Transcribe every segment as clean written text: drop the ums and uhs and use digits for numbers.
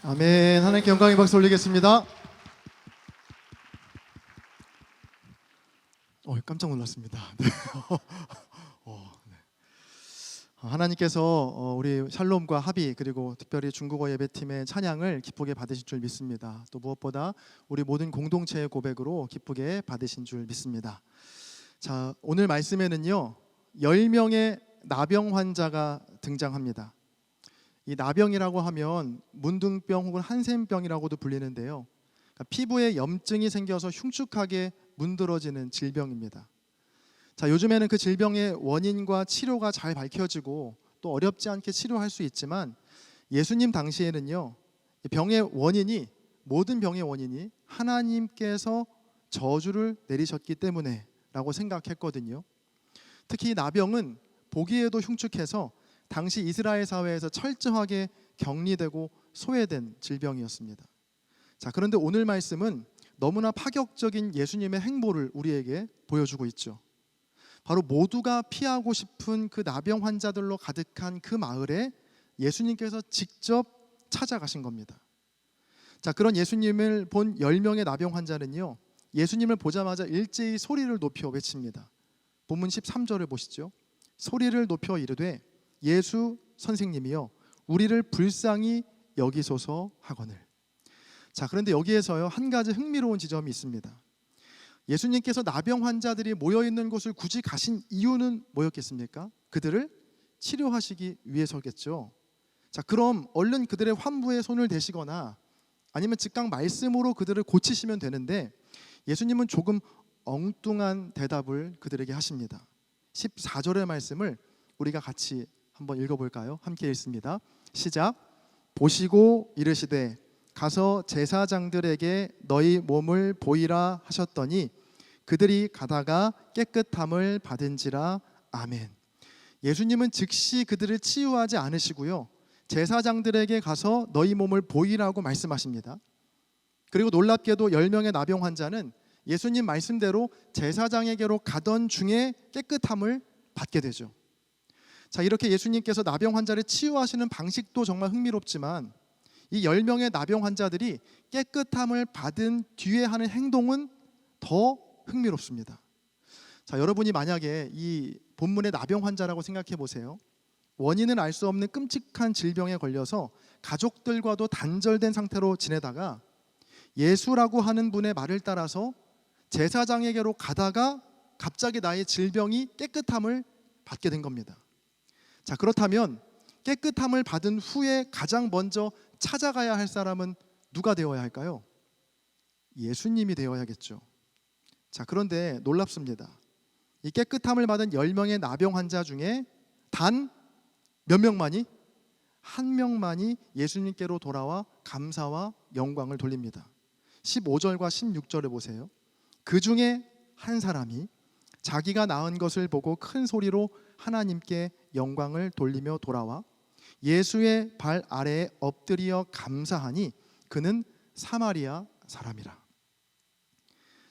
아멘. 하나님께 영광의 박수 올리겠습니다. 깜짝 놀랐습니다. 네. 네. 하나님께서 우리 샬롬과 합의 그리고 특별히 중국어 예배팀의 찬양을 기쁘게 받으실 줄 믿습니다. 또 무엇보다 우리 모든 공동체의 고백으로 기쁘게 받으신 줄 믿습니다. 자, 오늘 말씀에는요 10명의 나병 환자가 등장합니다. 이 나병이라고 하면 문둥병 혹은 한센병이라고도 불리는데요, 그러니까 피부에 염증이 생겨서 흉측하게 문드러지는 질병입니다. 자, 요즘에는 그 질병의 원인과 치료가 잘 밝혀지고 또 어렵지 않게 치료할 수 있지만 예수님 당시에는요 병의 원인이, 모든 병의 원인이 하나님께서 저주를 내리셨기 때문에 라고 생각했거든요. 특히 나병은 보기에도 흉측해서 당시 이스라엘 사회에서 철저하게 격리되고 소외된 질병이었습니다. 자, 그런데 오늘 말씀은 너무나 파격적인 예수님의 행보를 우리에게 보여주고 있죠. 바로 모두가 피하고 싶은 그 나병 환자들로 가득한 그 마을에 예수님께서 직접 찾아가신 겁니다. 자, 그런 예수님을 본 10명의 나병 환자는요 예수님을 보자마자 일제히 소리를 높여 외칩니다. 본문 13절을 보시죠. 소리를 높여 이르되 예수 선생님이여 우리를 불쌍히 여기소서 하거늘. 자, 그런데 여기에서요 한 가지 흥미로운 지점이 있습니다. 예수님께서 나병 환자들이 모여있는 곳을 굳이 가신 이유는 뭐였겠습니까? 그들을 치료하시기 위해서겠죠. 자, 그럼 얼른 그들의 환부에 손을 대시거나 아니면 즉각 말씀으로 그들을 고치시면 되는데 예수님은 조금 엉뚱한 대답을 그들에게 하십니다. 14절의 말씀을 우리가 같이 한번 읽어볼까요? 함께 읽습니다. 시작. 보시고 이르시되 가서 제사장들에게 너희 몸을 보이라 하셨더니 그들이 가다가 깨끗함을 받은지라. 아멘. 예수님은 즉시 그들을 치유하지 않으시고요 제사장들에게 가서 너희 몸을 보이라고 말씀하십니다. 그리고 놀랍게도 10명의 나병 환자는 예수님 말씀대로 제사장에게로 가던 중에 깨끗함을 받게 되죠. 자, 이렇게 예수님께서 나병 환자를 치유하시는 방식도 정말 흥미롭지만 이 10명의 나병 환자들이 깨끗함을 받은 뒤에 하는 행동은 더 흥미롭습니다. 자, 여러분이 만약에 이 본문의 나병 환자라고 생각해 보세요. 원인은 알 수 없는 끔찍한 질병에 걸려서 가족들과도 단절된 상태로 지내다가 예수라고 하는 분의 말을 따라서 제사장에게로 가다가 갑자기 나의 질병이 깨끗함을 받게 된 겁니다. 자, 그렇다면 깨끗함을 받은 후에 가장 먼저 찾아가야 할 사람은 누가 되어야 할까요? 예수님이 되어야겠죠. 자, 그런데 놀랍습니다. 이 깨끗함을 받은 10명의 나병 환자 중에 단 몇 명만이? 한 명만이 예수님께로 돌아와 감사와 영광을 돌립니다. 15절과 16절을 보세요. 그 중에 한 사람이 자기가 낳은 것을 보고 큰 소리로 하나님께 영광을 돌리며 돌아와 예수의 발 아래에 엎드려 감사하니 그는 사마리아 사람이라.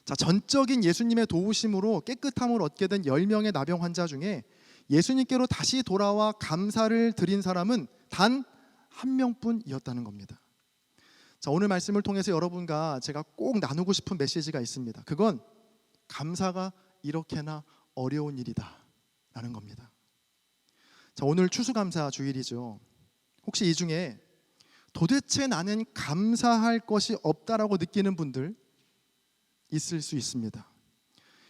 자, 전적인 예수님의 도우심으로 깨끗함을 얻게 된 10명의 나병 환자 중에 예수님께로 다시 돌아와 감사를 드린 사람은 단 한 명뿐이었다는 겁니다. 자, 오늘 말씀을 통해서 여러분과 제가 꼭 나누고 싶은 메시지가 있습니다. 그건 감사가 이렇게나 어려운 일이다 라는 겁니다. 자, 오늘 추수감사 주일이죠. 혹시 이 중에 도대체 나는 감사할 것이 없다라고 느끼는 분들 있을 수 있습니다.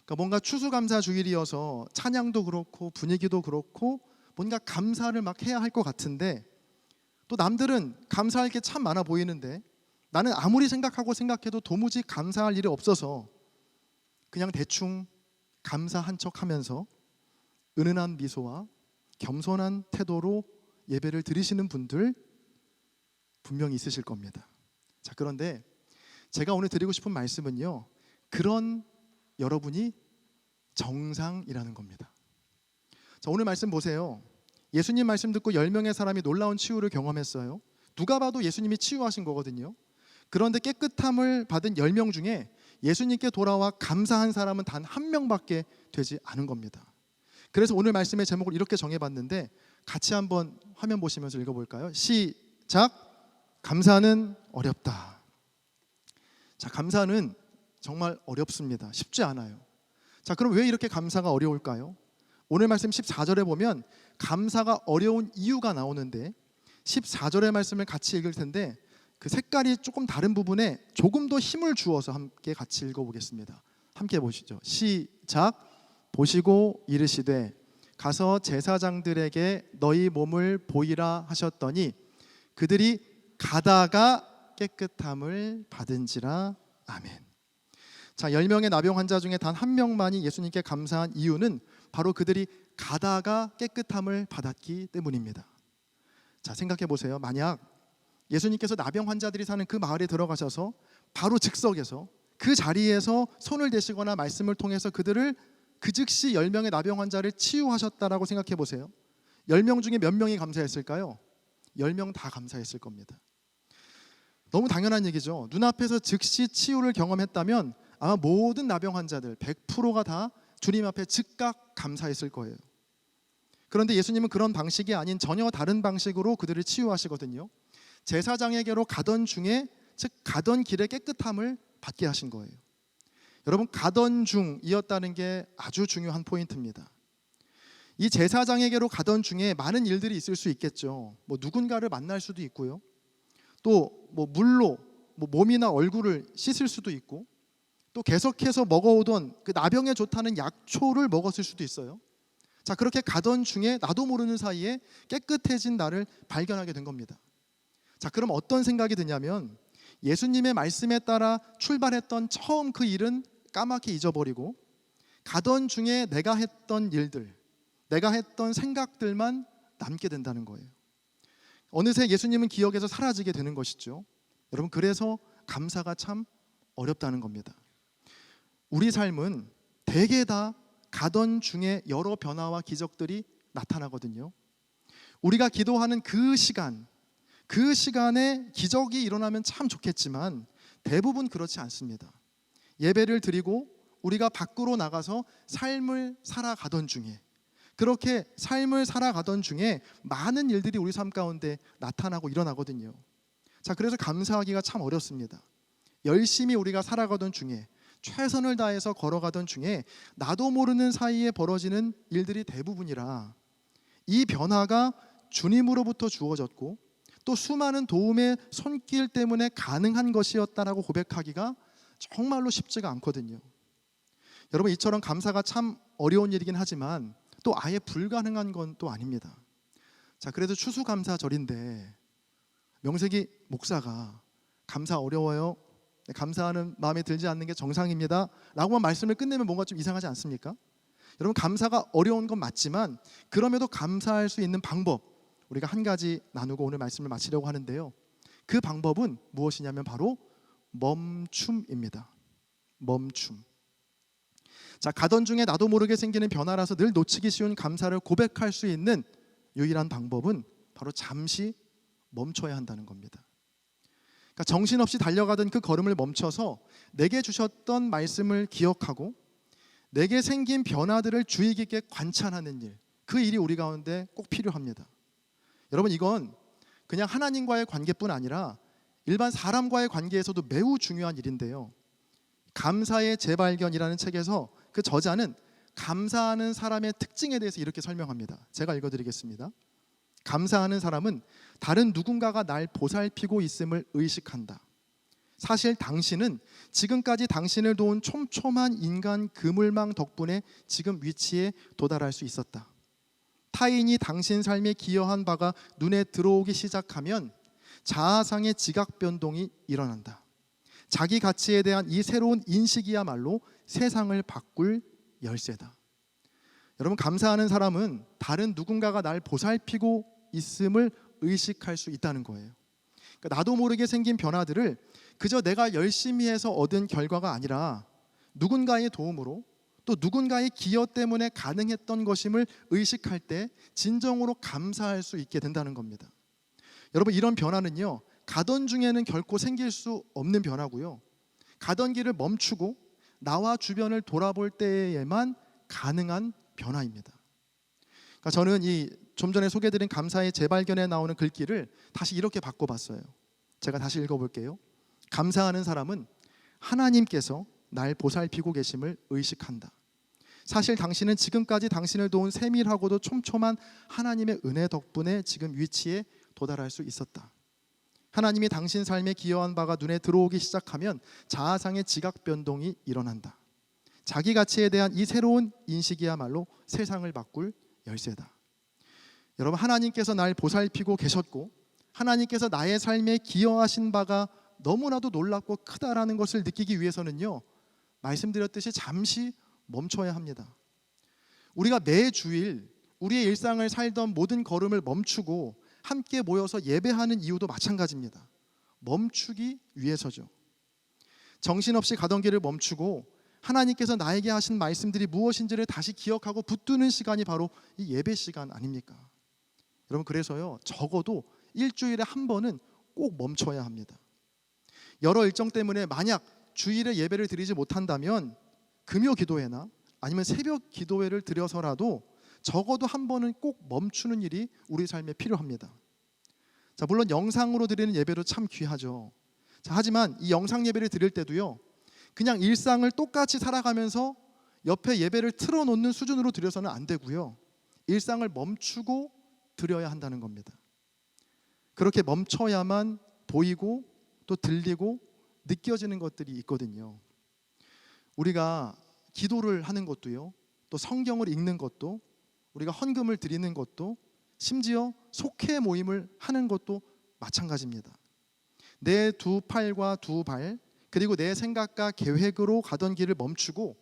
그러니까 뭔가 추수감사 주일이어서 찬양도 그렇고 분위기도 그렇고 뭔가 감사를 막 해야 할 것 같은데 또 남들은 감사할 게 참 많아 보이는데 나는 아무리 생각해도 도무지 감사할 일이 없어서 그냥 대충 감사한 척하면서 은은한 미소와 겸손한 태도로 예배를 드리시는 분들 분명히 있으실 겁니다. 자, 그런데 제가 오늘 드리고 싶은 말씀은요 그런 여러분이 정상이라는 겁니다. 자, 오늘 말씀 보세요. 예수님 말씀 듣고 10명의 사람이 놀라운 치유를 경험했어요. 누가 봐도 예수님이 치유하신 거거든요. 그런데 깨끗함을 받은 10명 중에 예수님께 돌아와 감사한 사람은 단 한 명밖에 되지 않은 겁니다. 그래서 오늘 말씀의 제목을 이렇게 정해봤는데 같이 한번 화면 보시면서 읽어볼까요? 시작! 감사는 어렵다. 자, 감사는 정말 어렵습니다. 쉽지 않아요. 자, 그럼 왜 이렇게 감사가 어려울까요? 오늘 말씀 14절에 보면 감사가 어려운 이유가 나오는데 14절의 말씀을 같이 읽을 텐데 그 색깔이 조금 다른 부분에 조금 더 힘을 주어서 함께 같이 읽어보겠습니다. 함께 보시죠. 시작. 보시고 이르시되 가서 제사장들에게 너희 몸을 보이라 하셨더니 그들이 가다가 깨끗함을 받은지라. 아멘. 자, 10명의 나병 환자 중에 단 한 명만이 예수님께 감사한 이유는 바로 그들이 가다가 깨끗함을 받았기 때문입니다. 자, 생각해 보세요. 만약 예수님께서 나병 환자들이 사는 그 마을에 들어가셔서 바로 즉석에서 그 자리에서 손을 대시거나 말씀을 통해서 그들을 그 즉시 10명의 나병 환자를 치유하셨다라고 생각해 보세요. 10명 중에 몇 명이 감사했을까요? 10명 다 감사했을 겁니다. 너무 당연한 얘기죠. 눈앞에서 즉시 치유를 경험했다면 아마 모든 나병 환자들 100%가 다 주님 앞에 즉각 감사했을 거예요. 그런데 예수님은 그런 방식이 아닌 전혀 다른 방식으로 그들을 치유하시거든요. 제사장에게로 가던 중에, 즉 가던 길에 깨끗함을 받게 하신 거예요. 여러분, 가던 중이었다는 게 아주 중요한 포인트입니다. 이 제사장에게로 가던 중에 많은 일들이 있을 수 있겠죠. 누군가를 만날 수도 있고요. 또 물로 몸이나 얼굴을 씻을 수도 있고, 또 계속해서 먹어오던 그 나병에 좋다는 약초를 먹었을 수도 있어요. 자, 그렇게 가던 중에 나도 모르는 사이에 깨끗해진 나를 발견하게 된 겁니다. 자, 그럼 어떤 생각이 드냐면 예수님의 말씀에 따라 출발했던 처음 그 일은 까맣게 잊어버리고 가던 중에 내가 했던 일들, 내가 했던 생각들만 남게 된다는 거예요. 어느새 예수님은 기억에서 사라지게 되는 것이죠. 여러분, 그래서 감사가 참 어렵다는 겁니다. 우리 삶은 대개 다 가던 중에 여러 변화와 기적들이 나타나거든요. 우리가 기도하는 그 시간에 기적이 일어나면 참 좋겠지만 대부분 그렇지 않습니다. 예배를 드리고 우리가 밖으로 나가서 삶을 살아가던 중에, 그렇게 삶을 살아가던 중에 많은 일들이 우리 삶 가운데 나타나고 일어나거든요. 자, 그래서 감사하기가 참 어렵습니다. 열심히 우리가 살아가던 중에, 최선을 다해서 걸어가던 중에 나도 모르는 사이에 벌어지는 일들이 대부분이라 이 변화가 주님으로부터 주어졌고 또 수많은 도움의 손길 때문에 가능한 것이었다라고 고백하기가 정말로 쉽지가 않거든요. 여러분, 이처럼 감사가 참 어려운 일이긴 하지만 또 아예 불가능한 건 또 아닙니다. 자, 그래도 추수감사절인데 명색이 목사가 감사 어려워요, 감사하는 마음에 들지 않는 게 정상입니다 라고만 말씀을 끝내면 뭔가 좀 이상하지 않습니까? 여러분, 감사가 어려운 건 맞지만 그럼에도 감사할 수 있는 방법, 우리가 한 가지 나누고 오늘 말씀을 마치려고 하는데요. 그 방법은 무엇이냐면 바로 멈춤입니다. 멈춤. 자, 가던 중에 나도 모르게 생기는 변화라서 늘 놓치기 쉬운 감사를 고백할 수 있는 유일한 방법은 바로 잠시 멈춰야 한다는 겁니다. 그러니까 정신없이 달려가던 그 걸음을 멈춰서 내게 주셨던 말씀을 기억하고 내게 생긴 변화들을 주의 깊게 관찰하는 일, 그 일이 우리 가운데 꼭 필요합니다. 여러분, 이건 그냥 하나님과의 관계뿐 아니라 일반 사람과의 관계에서도 매우 중요한 일인데요. 감사의 재발견이라는 책에서 그 저자는 감사하는 사람의 특징에 대해서 이렇게 설명합니다. 제가 읽어드리겠습니다. 감사하는 사람은 다른 누군가가 날 보살피고 있음을 의식한다. 사실 당신은 지금까지 당신을 도운 촘촘한 인간 그물망 덕분에 지금 위치에 도달할 수 있었다. 타인이 당신 삶에 기여한 바가 눈에 들어오기 시작하면 자아상의 지각 변동이 일어난다. 자기 가치에 대한 이 새로운 인식이야말로 세상을 바꿀 열쇠다. 여러분, 감사하는 사람은 다른 누군가가 날 보살피고 있음을 의식할 수 있다는 거예요. 그러니까 나도 모르게 생긴 변화들을 그저 내가 열심히 해서 얻은 결과가 아니라 누군가의 도움으로 또 누군가의 기여 때문에 가능했던 것임을 의식할 때 진정으로 감사할 수 있게 된다는 겁니다. 여러분, 이런 변화는요, 가던 중에는 결코 생길 수 없는 변화고요, 가던 길을 멈추고 나와 주변을 돌아볼 때에만 가능한 변화입니다. 그러니까 저는 이 좀 전에 소개해드린 감사의 재발견에 나오는 글귀를 다시 이렇게 바꿔봤어요. 제가 다시 읽어볼게요. 감사하는 사람은 하나님께서 날 보살피고 계심을 의식한다. 사실 당신은 지금까지 당신을 도운 세밀하고도 촘촘한 하나님의 은혜 덕분에 지금 위치에 도달할 수 있었다. 하나님이 당신 삶에 기여한 바가 눈에 들어오기 시작하면 자아상의 지각 변동이 일어난다. 자기 가치에 대한 이 새로운 인식이야말로 세상을 바꿀 열쇠다. 여러분, 하나님께서 날 보살피고 계셨고 하나님께서 나의 삶에 기여하신 바가 너무나도 놀랍고 크다라는 것을 느끼기 위해서는요, 말씀드렸듯이 잠시 멈춰야 합니다. 우리가 매주일 우리의 일상을 살던 모든 걸음을 멈추고 함께 모여서 예배하는 이유도 마찬가지입니다. 멈추기 위해서죠. 정신없이 가던 길을 멈추고 하나님께서 나에게 하신 말씀들이 무엇인지를 다시 기억하고 붙드는 시간이 바로 이 예배 시간 아닙니까? 여러분, 그래서요, 적어도 일주일에 한 번은 꼭 멈춰야 합니다. 여러 일정 때문에 만약 주일에 예배를 드리지 못한다면 금요 기도회나 아니면 새벽 기도회를 드려서라도 적어도 한 번은 꼭 멈추는 일이 우리 삶에 필요합니다. 자, 물론 영상으로 드리는 예배도 참 귀하죠. 자, 하지만 이 영상 예배를 드릴 때도요, 그냥 일상을 똑같이 살아가면서 옆에 예배를 틀어놓는 수준으로 드려서는 안 되고요, 일상을 멈추고 드려야 한다는 겁니다. 그렇게 멈춰야만 보이고 또 들리고 느껴지는 것들이 있거든요. 우리가 기도를 하는 것도요, 또 성경을 읽는 것도, 우리가 헌금을 드리는 것도, 심지어 속회 모임을 하는 것도 마찬가지입니다. 내 두 팔과 두 발, 그리고 내 생각과 계획으로 가던 길을 멈추고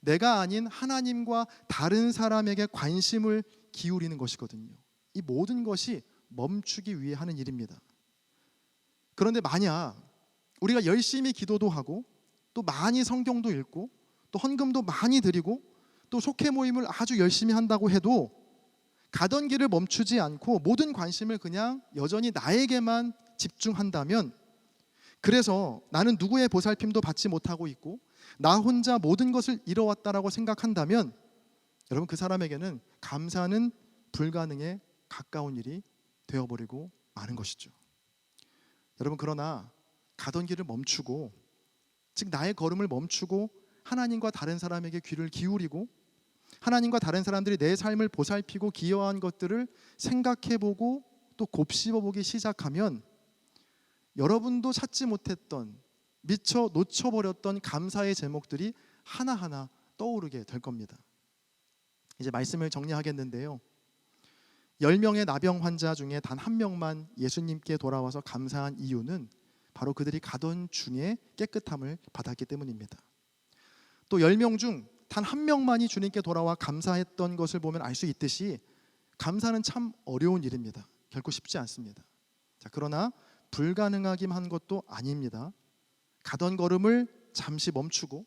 내가 아닌 하나님과 다른 사람에게 관심을 기울이는 것이거든요. 이 모든 것이 멈추기 위해 하는 일입니다. 그런데 만약 우리가 열심히 기도도 하고 또 많이 성경도 읽고 또 헌금도 많이 드리고 또 속회 모임을 아주 열심히 한다고 해도 가던 길을 멈추지 않고 모든 관심을 그냥 여전히 나에게만 집중한다면, 그래서 나는 누구의 보살핌도 받지 못하고 있고 나 혼자 모든 것을 이뤄왔다라고 생각한다면, 여러분, 그 사람에게는 감사는 불가능에 가까운 일이 되어버리고 마는 것이죠. 여러분, 그러나 가던 길을 멈추고, 즉 나의 걸음을 멈추고 하나님과 다른 사람에게 귀를 기울이고 하나님과 다른 사람들이 내 삶을 보살피고 기여한 것들을 생각해보고 또 곱씹어보기 시작하면 여러분도 찾지 못했던, 미처 놓쳐버렸던 감사의 제목들이 하나하나 떠오르게 될 겁니다. 이제 말씀을 정리하겠는데요, 10명의 나병 환자 중에 단 한 명만 예수님께 돌아와서 감사한 이유는 바로 그들이 가던 중에 깨끗함을 받았기 때문입니다. 또 10명 중 단 한 명만이 주님께 돌아와 감사했던 것을 보면 알 수 있듯이 감사는 참 어려운 일입니다. 결코 쉽지 않습니다. 자, 그러나 불가능하긴 한 것도 아닙니다. 가던 걸음을 잠시 멈추고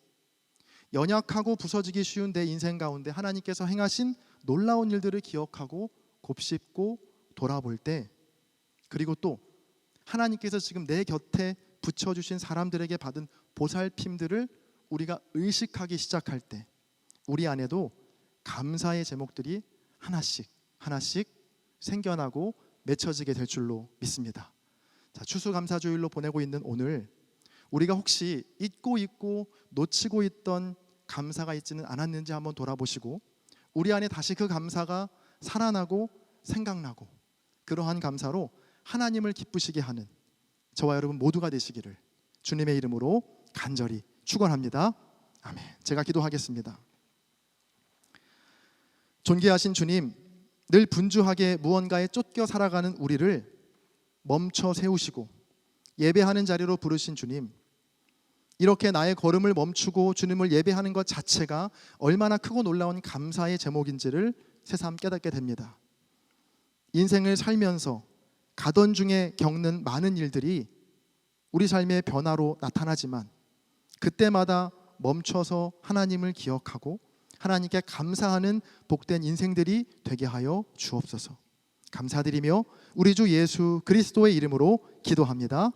연약하고 부서지기 쉬운 내 인생 가운데 하나님께서 행하신 놀라운 일들을 기억하고 곱씹고 돌아볼 때, 그리고 또 하나님께서 지금 내 곁에 붙여주신 사람들에게 받은 보살핌들을 우리가 의식하기 시작할 때 우리 안에도 감사의 제목들이 하나씩 하나씩 생겨나고 맺혀지게 될 줄로 믿습니다. 자, 추수감사주일로 보내고 있는 오늘, 우리가 혹시 잊고 있고 놓치고 있던 감사가 있지는 않았는지 한번 돌아보시고 우리 안에 다시 그 감사가 살아나고 생각나고 그러한 감사로 하나님을 기쁘시게 하는 저와 여러분 모두가 되시기를 주님의 이름으로 간절히 축원합니다. 아멘. 제가 기도하겠습니다. 존귀하신 주님, 늘 분주하게 무언가에 쫓겨 살아가는 우리를 멈춰 세우시고 예배하는 자리로 부르신 주님, 이렇게 나의 걸음을 멈추고 주님을 예배하는 것 자체가 얼마나 크고 놀라운 감사의 제목인지를 새삼 깨닫게 됩니다. 인생을 살면서 가던 중에 겪는 많은 일들이 우리 삶의 변화로 나타나지만 그때마다 멈춰서 하나님을 기억하고 하나님께 감사하는 복된 인생들이 되게 하여 주옵소서. 감사드리며 우리 주 예수 그리스도의 이름으로 기도합니다.